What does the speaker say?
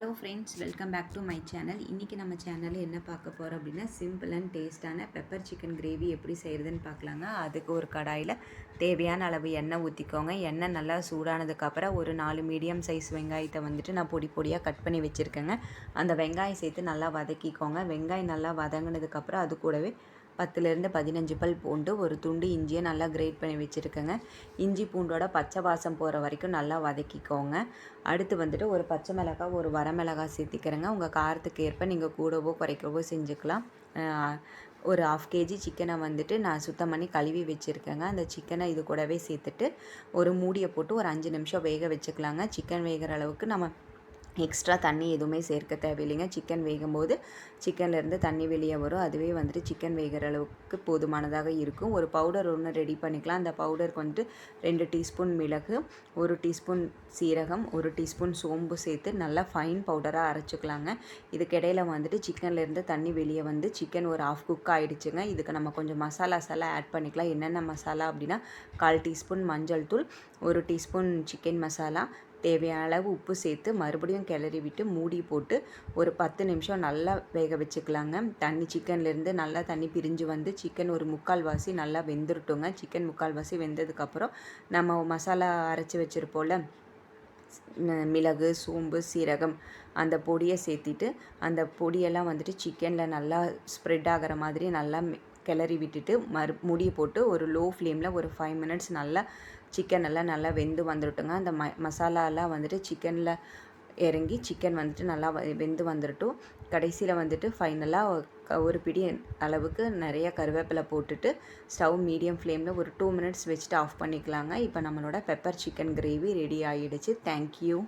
Hello friends, welcome back to my channel. இன்றைக்கி நம்ம சேனலில் என்ன பார்க்க போகிறோம் அப்படின்னா, சிம்பிள் அண்ட் டேஸ்டான பெப்பர் சிக்கன் கிரேவி எப்படி செய்கிறதுன்னு பார்க்கலாங்க. அதுக்கு ஒரு கடாயில் தேவையான அளவு எண்ணெய் ஊற்றிக்கோங்க. எண்ணெய் நல்லா சூடானதுக்கப்புறம் ஒரு 4 மீடியம் சைஸ் வெங்காயத்தை வந்துட்டு நான் பொடி பொடியாக கட் பண்ணி வச்சுருக்கேங்க. அந்த வெங்காயம் சேர்த்து நல்லா வதக்கிக்கோங்க. வெங்காயம் நல்லா வதங்கினதுக்கப்புறம் அது கூடவே 10லேருந்து 15 பல் பூண்டு, ஒரு துண்டு இஞ்சியை நல்லா கிரேட் பண்ணி வச்சுருக்கேங்க. இஞ்சி பூண்டோட பச்சை வாசம் போகிற வரைக்கும் நல்லா வதக்கிக்கோங்க. அடுத்து வந்துட்டு ஒரு பச்சை மிளகாய், ஒரு வரமிளகாய் சேர்த்திக்கிறேங்க. உங்கள் காரத்துக்கு ஏற்ப நீங்கள் கூடவோ குறைக்கவோ செஞ்சுக்கலாம். ஒரு 1/2 கேஜி சிக்கனை வந்துட்டு நான் சுத்தம் பண்ணி கழுவி வச்சுருக்கேங்க. அந்த சிக்கனை இது கூடவே சேர்த்துட்டு ஒரு மூடியை போட்டு ஒரு 5 நிமிஷம் வேக வச்சுக்கலாங்க. சிக்கன் வேகிற அளவுக்கு நம்ம எக்ஸ்ட்ரா தண்ணி எதுவுமே சேர்க்க தேவையில்லைங்க. சிக்கன் வேகும்போது சிக்கன்லேருந்து தண்ணி வெளியே வரும். அதுவே வந்துட்டு சிக்கன் வேகிற அளவுக்கு போதுமானதாக இருக்கும். ஒரு பவுடர் ஒன்று ரெடி பண்ணிக்கலாம். அந்த பவுடருக்கு வந்துட்டு 2 டீஸ்பூன் மிளகு, 1 டீஸ்பூன் சீரகம், 1 டீஸ்பூன் சோம்பு சேர்த்து நல்லா ஃபைன் பவுடராக அரைச்சிக்கலாங்க. இதுக்கிடையில் வந்துட்டு சிக்கன்லேருந்து தண்ணி வெளியே வந்து சிக்கன் ஒரு 1/2 குக் ஆகிடுச்சுங்க. இதுக்கு நம்ம கொஞ்சம் மசாலாஸ் எல்லாம் ஆட் பண்ணிக்கலாம். என்னென்ன மசாலா அப்படின்னா, 1/4 டீஸ்பூன் மஞ்சள் தூள், 1 டீஸ்பூன் சிக்கன் மசாலா, தேவையான அளவு உப்பு சேர்த்து மறுபடியும் கிளறி விட்டு மூடி போட்டு ஒரு 10 நிமிஷம் நல்லா வேக வச்சுக்கலாங்க. சிக்கன்லேருந்து நல்லா தண்ணி பிரிஞ்சு வந்து சிக்கன் ஒரு 3/4 வாசி நல்லா வெந்துருட்டுங்க. சிக்கன் 3/4 வாசி வெந்ததுக்கப்புறம் நம்ம மசாலா அரைச்சி வச்சுருப்போம்ல, மிளகு, சோம்பு, சீரகம், அந்த பொடியை சேர்த்திட்டு அந்த பொடியெல்லாம் வந்துட்டு சிக்கனில் நல்லா ஸ்ப்ரெட் ஆகிற மாதிரி நல்லா கிளறி விட்டுட்டு மூடி போட்டு ஒரு லோ ஃப்ளேமில் ஒரு 5 மினிட்ஸ் நல்லா சிக்கன் எல்லாம் நல்லா வெந்து வந்துட்டுங்க. அந்த மசாலாலாம் வந்துட்டு சிக்கனில் இறங்கி சிக்கன் வந்துட்டு நல்லா வெந்து வந்துடட்டும். கடைசியில் வந்துட்டு ஃபைனலாக ஒரு பிடி அளவுக்கு நிறைய கருவேப்பிலை போட்டுட்டு ஸ்டவ் மீடியம் ஃப்ளேமில் ஒரு 2 மினிட்ஸ் வச்சுட்டு ஆஃப் பண்ணிக்கலாங்க. இப்போ நம்மளோட பெப்பர் சிக்கன் கிரேவி ரெடி ஆகிடுச்சு. தேங்க்யூ.